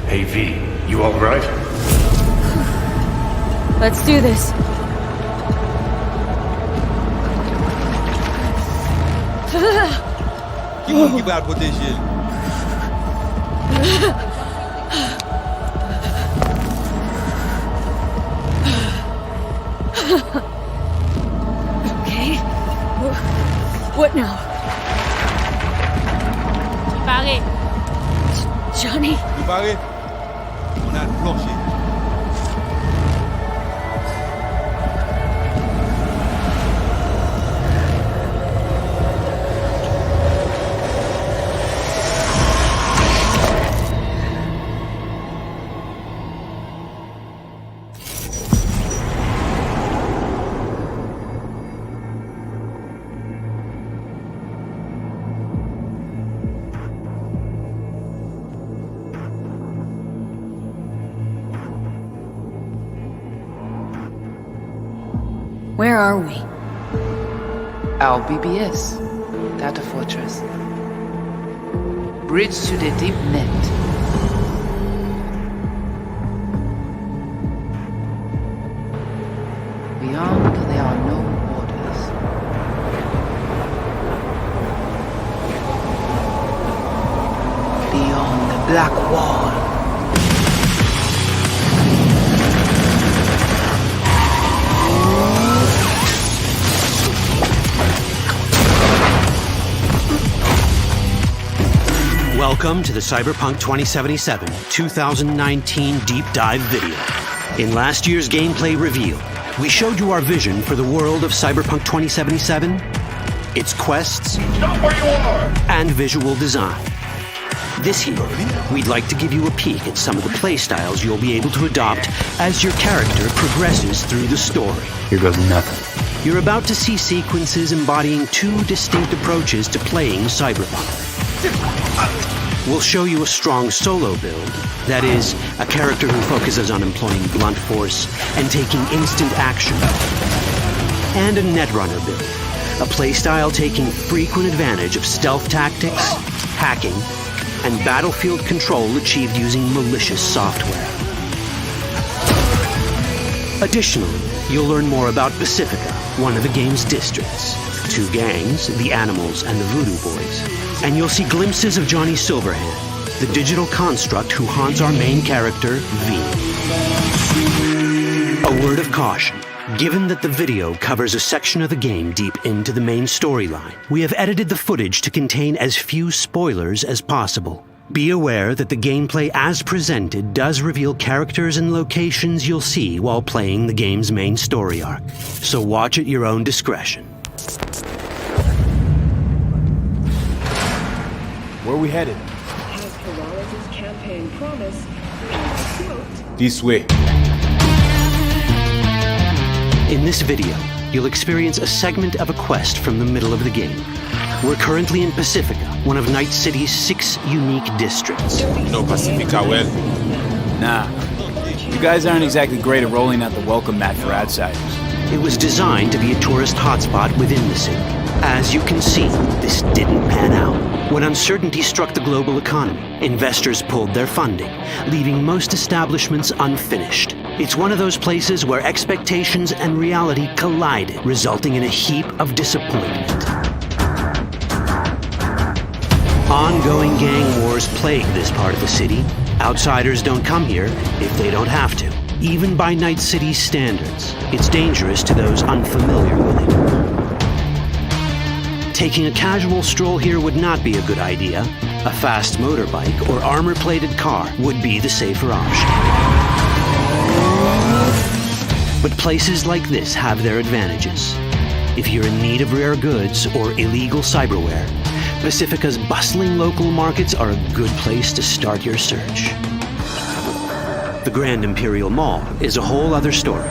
Hey V, you alright? Let's do this. Keep out with this shit. Okay. What now? Barré. Johnny? Préparé? On a le plancher. Where are we? Our BBS, Data Fortress. Bridge to the deep net. Beyond, there are no borders. Beyond the black wall. Welcome to the Cyberpunk 2077 2019 Deep Dive video. In last year's gameplay reveal, we showed you our vision for the world of Cyberpunk 2077, its quests, Stop where you are! and visual design. This year, we'd like to give you a peek at some of the playstyles you'll be able to adopt as your character progresses through the story. Here goes nothing. You're about to see sequences embodying two distinct approaches to playing Cyberpunk. We'll show you a strong solo build, that is, a character who focuses on employing blunt force and taking instant action. And a netrunner build, a playstyle taking frequent advantage of stealth tactics, hacking, and battlefield control achieved using malicious software. Additionally, you'll learn more about Pacifica, one of the game's districts, two gangs, the Animals and the Voodoo Boys, and you'll see glimpses of Johnny Silverhand, the digital construct who haunts our main character, V. A word of caution. Given that the video covers a section of the game deep into the main storyline, we have edited the footage to contain as few spoilers as possible. Be aware that the gameplay as presented does reveal characters and locations you'll see while playing the game's main story arc, so watch at your own discretion. Where are we headed? As Peralez's campaign promise, quote, This way. In this video, you'll experience a segment of a quest from the middle of the game. We're currently in Pacifica, one of Night City's 6 unique districts. No Pacifica well. Nah. You guys aren't exactly great at rolling out the welcome mat for outsiders. It was designed to be a tourist hotspot within the city. As you can see, this didn't pan out. When uncertainty struck the global economy, investors pulled their funding, leaving most establishments unfinished. It's one of those places where expectations and reality collided, resulting in a heap of disappointment. Ongoing gang wars plague this part of the city. Outsiders don't come here if they don't have to. Even by Night City's standards, it's dangerous to those unfamiliar with it. Taking a casual stroll here would not be a good idea. A fast motorbike or armor-plated car would be the safer option. But places like this have their advantages. If you're in need of rare goods or illegal cyberware, Pacifica's bustling local markets are a good place to start your search. The Grand Imperial Mall is a whole other story.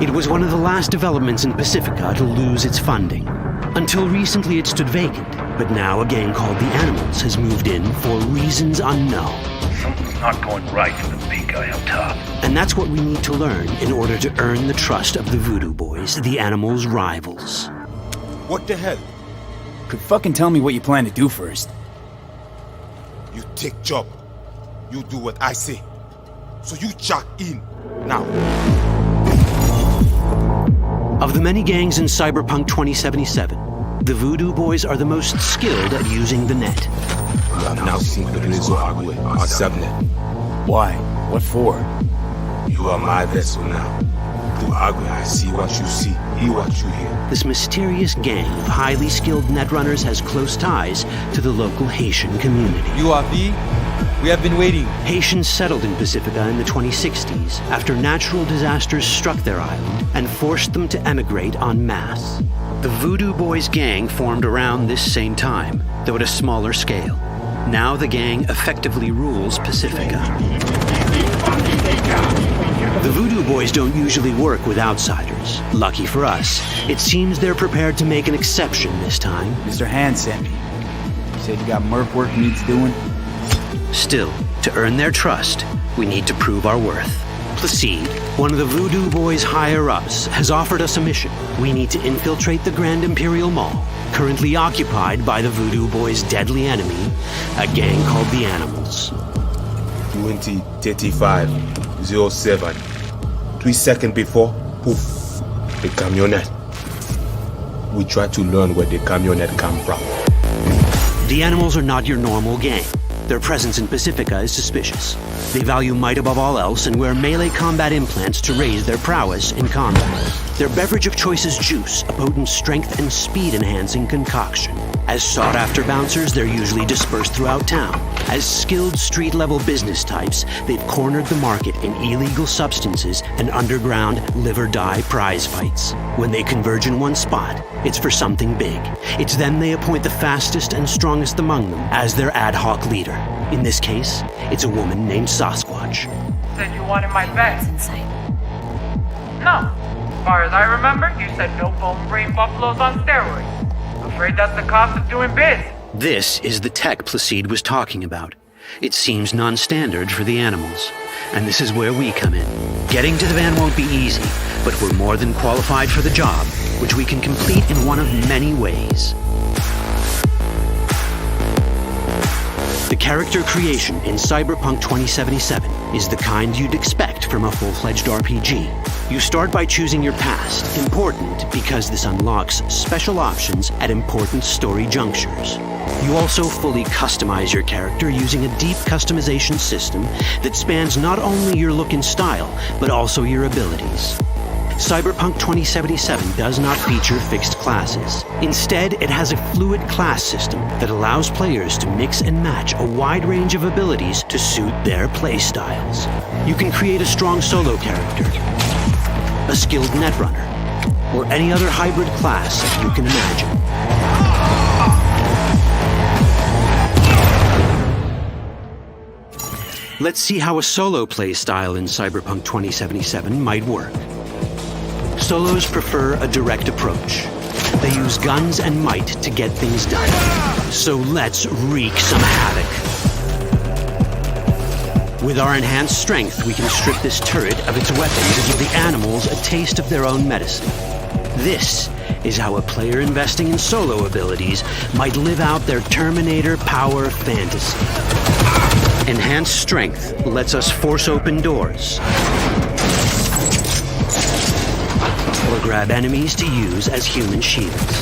It was one of the last developments in Pacifica to lose its funding. Until recently it stood vacant, but now a gang called the Animals has moved in for reasons unknown. Something's not going right for the big guy up top. And that's what we need to learn in order to earn the trust of the Voodoo Boys, the Animals' rivals. What the hell? Could fucking tell me what you plan to do first. You take job. You do what I say. So you jack in now. Of the many gangs in Cyberpunk 2077, the Voodoo Boys are the most skilled at using the net. You have now sincronized our subnet. Why? What for? You are my vessel now. Through Agwe, I see what you see, hear what you hear. This mysterious gang of highly skilled netrunners has close ties to the local Haitian community. You are V? We have been waiting. Haitians settled in Pacifica in the 2060s after natural disasters struck their island and forced them to emigrate en masse. The Voodoo Boys gang formed around this same time, though at a smaller scale. Now the gang effectively rules Pacifica. The Voodoo Boys don't usually work with outsiders. Lucky for us, it seems they're prepared to make an exception this time. Mr. Hand sent me. He said you got merc work needs doing. Still, to earn their trust, we need to prove our worth. Placide, one of the Voodoo Boys' higher-ups, has offered us a mission. We need to infiltrate the Grand Imperial Mall, currently occupied by the Voodoo Boys' deadly enemy, a gang called the Animals. 20:35:07. 3 seconds before, poof, the camionette. We try to learn where the camionette come from. The Animals are not your normal gang. Their presence in Pacifica is suspicious. They value might above all else and wear melee combat implants to raise their prowess in combat. Their beverage of choice is juice, a potent strength and speed-enhancing concoction. As sought-after bouncers, they're usually dispersed throughout town. As skilled street-level business types, they've cornered the market in illegal substances and underground live-or-die prize fights. When they converge in one spot, it's for something big. It's then they appoint the fastest and strongest among them as their ad hoc leader. In this case, it's a woman named Sasquatch. Said you wanted my bed. Inside. No. As far as I remember, you said no bone brain buffaloes on steroids. Afraid that's the cost of doing biz. This is the tech Placide was talking about. It seems non-standard for the Animals. And this is where we come in. Getting to the van won't be easy, but we're more than qualified for the job, which we can complete in one of many ways. The character creation in Cyberpunk 2077 is the kind you'd expect from a full-fledged RPG. You start by choosing your past, important because this unlocks special options at important story junctures. You also fully customize your character using a deep customization system that spans not only your look and style, but also your abilities. Cyberpunk 2077 does not feature fixed classes. Instead, it has a fluid class system that allows players to mix and match a wide range of abilities to suit their playstyles. You can create a strong solo character, a skilled netrunner, or any other hybrid class you can imagine. Let's see how a solo play style in Cyberpunk 2077 might work. Solos prefer a direct approach. They use guns and might to get things done. So let's wreak some havoc. With our enhanced strength, we can strip this turret of its weapons and give the Animals a taste of their own medicine. This is how a player investing in solo abilities might live out their Terminator power fantasy. Enhanced strength lets us force open doors, or grab enemies to use as human shields.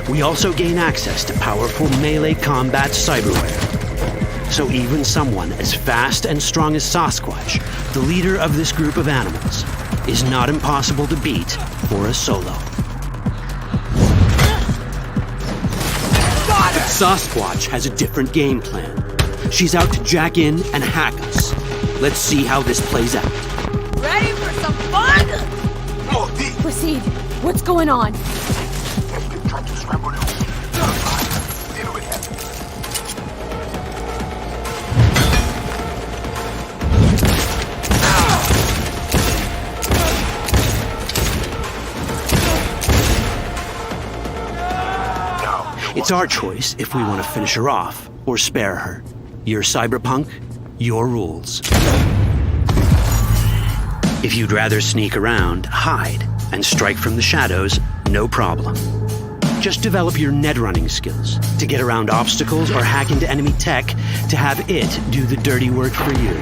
We also gain access to powerful melee combat cyberware. So even someone as fast and strong as Sasquatch, the leader of this group of animals, is not impossible to beat for a solo. But Sasquatch has a different game plan. She's out to jack in and hack us. Let's see how this plays out. Ready for some fun? Proceed. What's going on? It's our choice if we want to finish her off or spare her. You're Cyberpunk, your rules. If you'd rather sneak around, hide, and strike from the shadows, no problem. Just develop your net running skills to get around obstacles or hack into enemy tech to have it do the dirty work for you.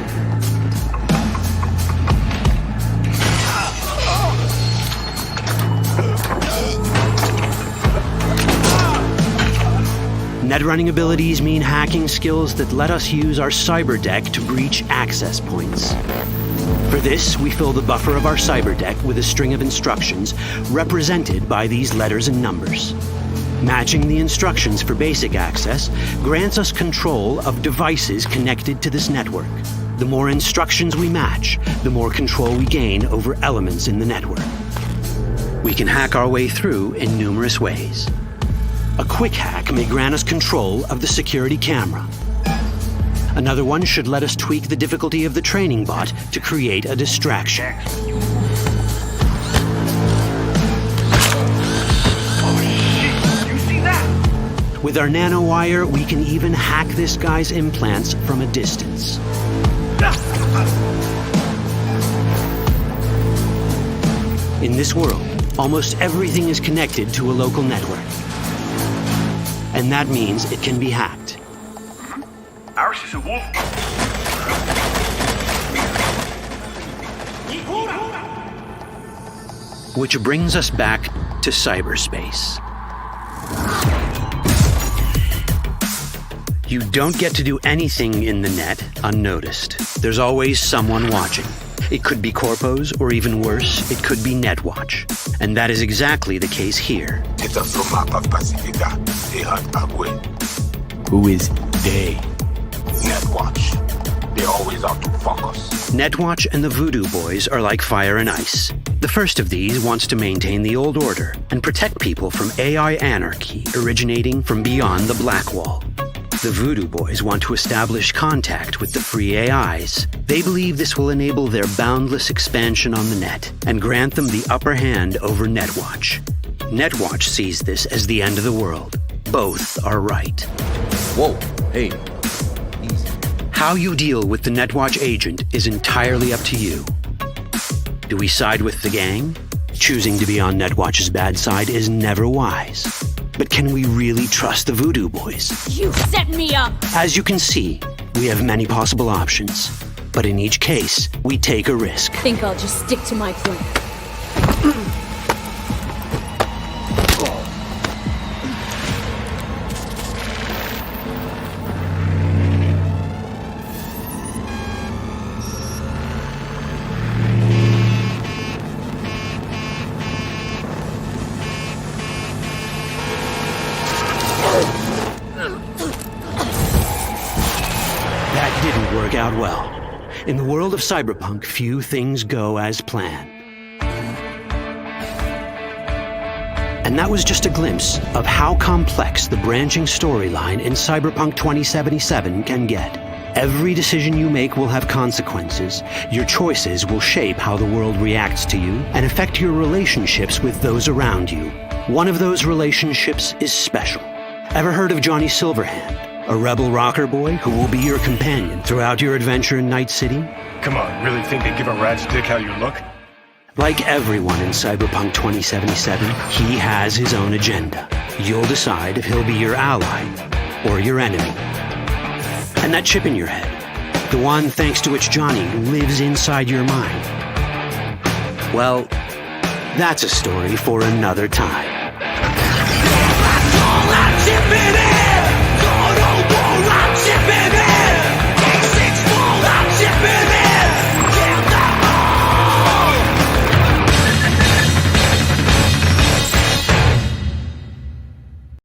Net running abilities mean hacking skills that let us use our cyber deck to breach access points. For this, we fill the buffer of our cyber deck with a string of instructions represented by these letters and numbers. Matching the instructions for basic access grants us control of devices connected to this network. The more instructions we match, the more control we gain over elements in the network. We can hack our way through in numerous ways. A quick hack may grant us control of the security camera. Another one should let us tweak the difficulty of the training bot to create a distraction. With our nanowire, we can even hack this guy's implants from a distance. In this world, almost everything is connected to a local network. And that means it can be hacked. Ours is a wolf. Which brings us back to cyberspace. You don't get to do anything in the net unnoticed. There's always someone watching. It could be corpos, or even worse, it could be Netwatch. And that is exactly the case here. Who is they? Netwatch. They're always out to fuck us. Netwatch and the Voodoo Boys are like fire and ice. The first of these wants to maintain the old order and protect people from AI anarchy originating from beyond the Black Wall. The Voodoo Boys want to establish contact with the free AIs. They believe this will enable their boundless expansion on the net and grant them the upper hand over Netwatch. Netwatch sees this as the end of the world. Both are right. Whoa, hey. Easy. How you deal with the Netwatch agent is entirely up to you. Do we side with the gang? Choosing to be on Netwatch's bad side is never wise. But can we really trust the Voodoo Boys? You set me up! As you can see, we have many possible options. But in each case, we take a risk. Think I'll just stick to my plan. Out well. In the world of cyberpunk, few things go as planned. And that was just a glimpse of how complex the branching storyline in Cyberpunk 2077 can get. Every decision you make will have consequences. Your choices will shape how the world reacts to you and affect your relationships with those around you. One of those relationships is special. Ever heard of Johnny Silverhand? A rebel rocker boy who will be your companion throughout your adventure in Night City? Come on, really think they give a rat's dick how you look? Like everyone in Cyberpunk 2077, he has his own agenda. You'll decide if he'll be your ally or your enemy. And that chip in your head, the one thanks to which Johnny lives inside your mind, well, that's a story for another time.